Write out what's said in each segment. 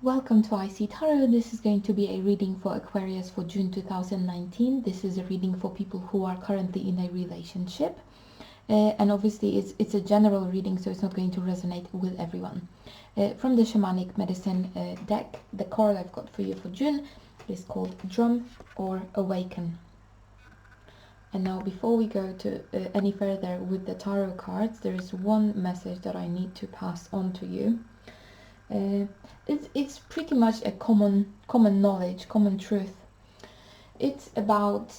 Welcome to IC Tarot. This is going to be a reading for Aquarius for June 2019. This is a reading for people who are currently in a relationship. And obviously it's a general reading, so it's not going to resonate with everyone. From the Shamanic Medicine deck, the card I've got for you for June is called Drum or Awaken. And now before we go to any further with the tarot cards, there is one message that I need to pass on to you. It's pretty much a common knowledge, common truth. It's about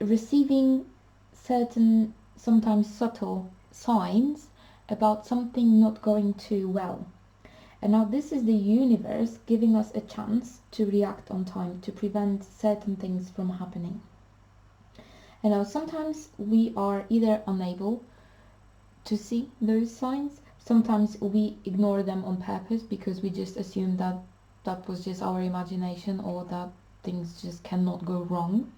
receiving certain, sometimes subtle signs about something not going too well. And now this is the universe giving us a chance to react on time, to prevent certain things from happening. And now sometimes we are either unable to see those signs, sometimes we ignore them on purpose because we just assume that that was just our imagination or that things just cannot go wrong.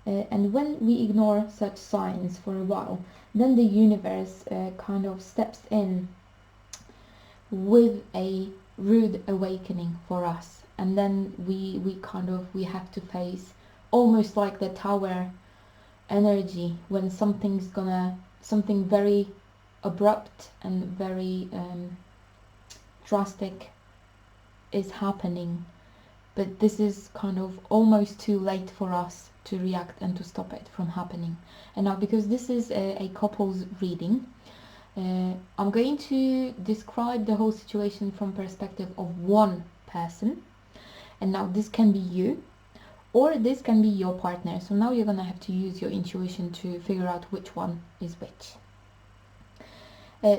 And when we ignore such signs for a while, then the universe kind of steps in with a rude awakening for us. And then we have to face almost like the tower energy when something very abrupt and very drastic is happening, but this is kind of almost too late for us to react and to stop it from happening. And now, because this is a couples reading, I'm going to describe the whole situation from perspective of one person. And now this can be you, or this can be your partner. So now you're gonna have to use your intuition to figure out which one is which.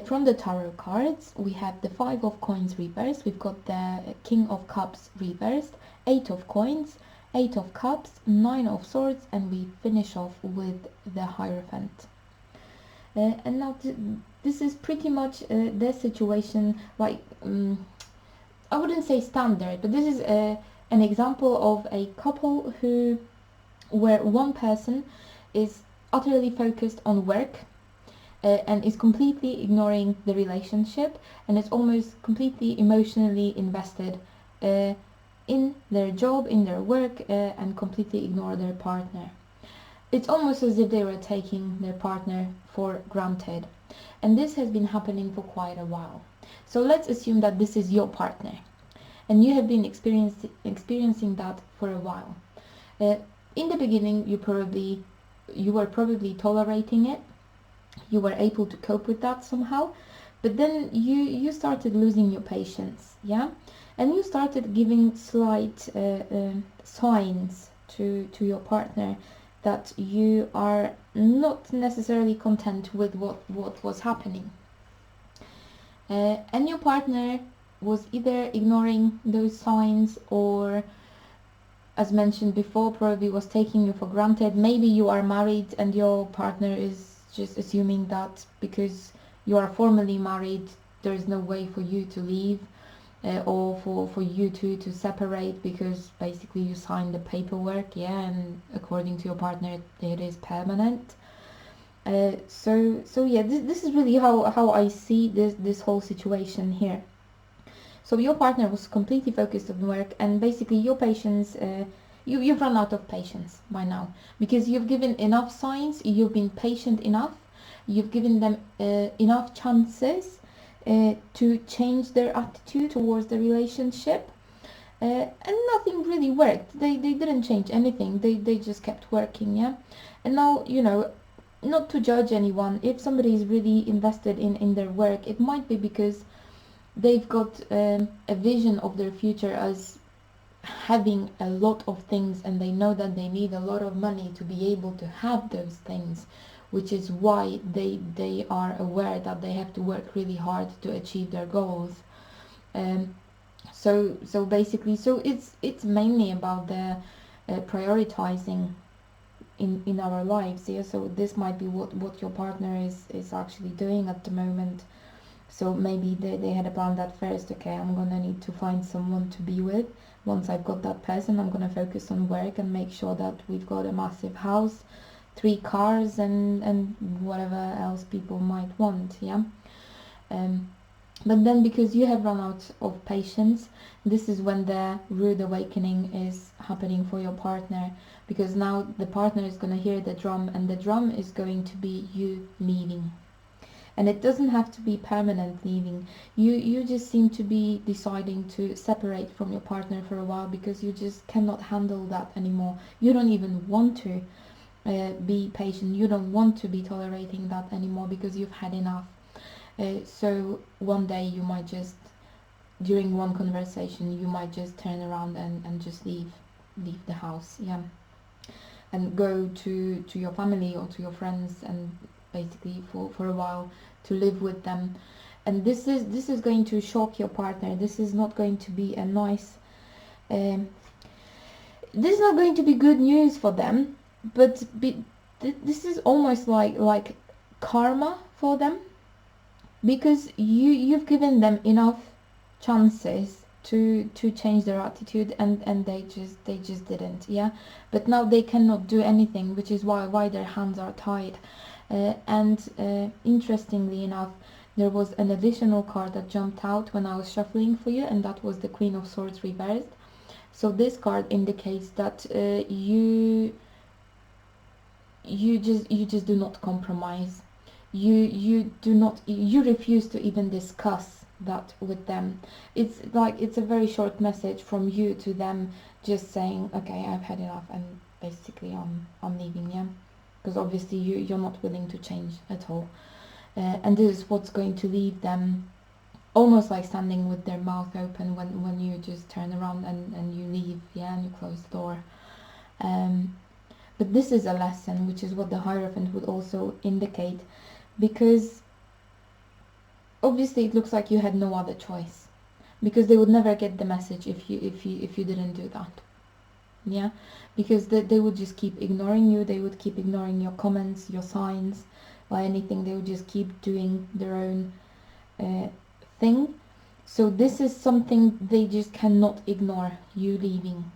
From the tarot cards, we have the 5 of Coins reversed, we've got the King of Cups reversed, 8 of Coins, 8 of Cups, 9 of Swords, and we finish off with the Hierophant. And now this is pretty much the situation, like, I wouldn't say standard, but this is an example of a couple where one person is utterly focused on work, and is completely ignoring the relationship, and is almost completely emotionally invested in their job, in their work, and completely ignore their partner. It's almost as if they were taking their partner for granted, and this has been happening for quite a while. So let's assume that this is your partner and you have been experiencing that for a while. In the beginning you were probably tolerating it. You were able to cope with that somehow, but then you started losing your patience, yeah, and you started giving slight signs to your partner that you are not necessarily content with what was happening, and your partner was either ignoring those signs or, as mentioned before, probably was taking you for granted. Maybe you are married and your partner is just assuming that because you are formally married there is no way for you to leave, or for you to separate, because basically you signed the paperwork, yeah, and according to your partner it is permanent. So yeah, this is really how I see this whole situation here. So your partner was completely focused on work, and basically your patience, you've run out of patience by now, because you've given enough signs, you've been patient enough, you've given them enough chances to change their attitude towards the relationship, and nothing really worked. They didn't change anything, they just kept working, yeah. And now, you know, not to judge anyone, if somebody is really invested in their work, it might be because they've got a vision of their future as having a lot of things, and they know that they need a lot of money to be able to have those things, which is why they are aware that they have to work really hard to achieve their goals. So basically, so it's mainly about the prioritizing in our lives, yeah. So this might be what your partner is actually doing at the moment. So maybe they had a plan that first, okay, I'm gonna need to find someone to be with. Once I've got that person, I'm gonna focus on work and make sure that we've got a massive house, 3 cars, and whatever else people might want, yeah. But then, because you have run out of patience, this is when the rude awakening is happening for your partner, because now the partner is going to hear the drum, and the drum is going to be you leaving. And it doesn't have to be permanent leaving. You just seem to be deciding to separate from your partner for a while, because you just cannot handle that anymore. You don't even want to be patient. You don't want to be tolerating that anymore, because you've had enough. So one day you might just, during one conversation, you might just turn around and just leave the house, yeah, and go to your family or to your friends, and basically for a while to live with them. And this is going to shock your partner. This is not going to be a nice this is not going to be good news for them, but this is almost like karma for them, because you've given them enough chances to change their attitude, and they just didn't, yeah. But now they cannot do anything, which is why their hands are tied. And interestingly enough, there was an additional card that jumped out when I was shuffling for you, and that was the Queen of Swords reversed. So this card indicates that you just do not compromise. You refuse to even discuss that with them. It's like, it's a very short message from you to them, just saying, okay, I've had enough, and basically I'm leaving, yeah. Because obviously you're not willing to change at all, and this is what's going to leave them almost like standing with their mouth open when you just turn around and you leave, yeah, and you close the door. But this is a lesson, which is what the Hierophant would also indicate, because obviously it looks like you had no other choice, because they would never get the message if you didn't do that, yeah. Because they would just keep ignoring you. They would keep ignoring your comments, your signs, or anything. They would just keep doing their own thing. So this is something they just cannot ignore, you leaving.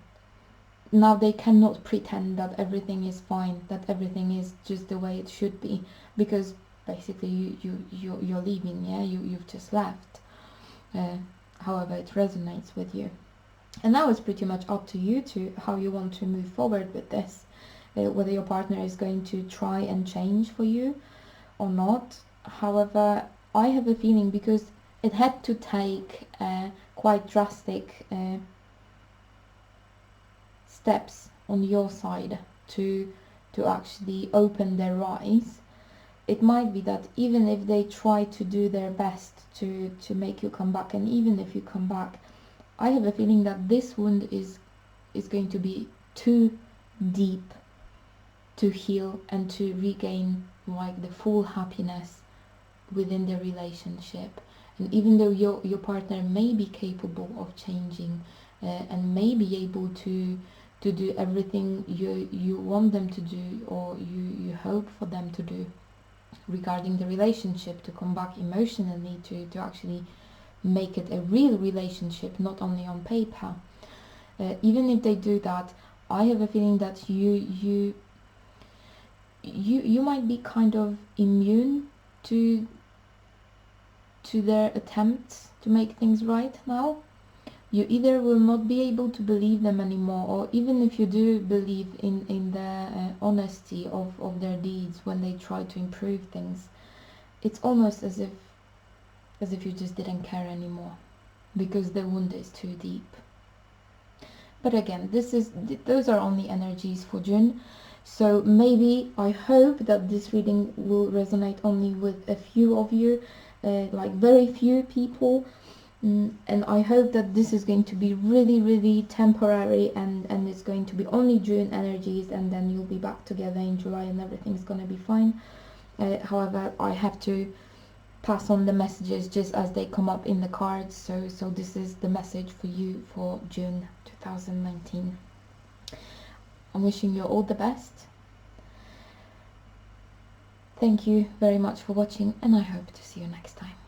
Now they cannot pretend that everything is fine, that everything is just the way it should be, because basically you're leaving, yeah. You've just left. However it resonates with you. And now it's pretty much up to you to how you want to move forward with this, whether your partner is going to try and change for you or not. However, I have a feeling, because it had to take quite drastic steps on your side to actually open their eyes. It might be that even if they try to do their best to make you come back, and even if you come back, I have a feeling that this wound is going to be too deep to heal and to regain like the full happiness within the relationship. And even though your partner may be capable of changing and may be able to do everything you want them to do, or you hope for them to do regarding the relationship, to come back emotionally, to actually make it a real relationship, not only on paper. Even if they do that, I have a feeling that you might be kind of immune to their attempts to make things right now. You either will not be able to believe them anymore, or even if you do believe in the honesty of their deeds when they try to improve things, it's almost as if you just didn't care anymore, because the wound is too deep. But again, those are only energies for June, so maybe, I hope that this reading will resonate only with a few of you, like very few people, and I hope that this is going to be really, really temporary, and it's going to be only June energies, and then you'll be back together in July and everything's gonna be fine. However, I have to pass on the messages just as they come up in the cards, so this is the message for you for June 2019. I'm wishing you all the best. Thank you very much for watching, and I hope to see you next time.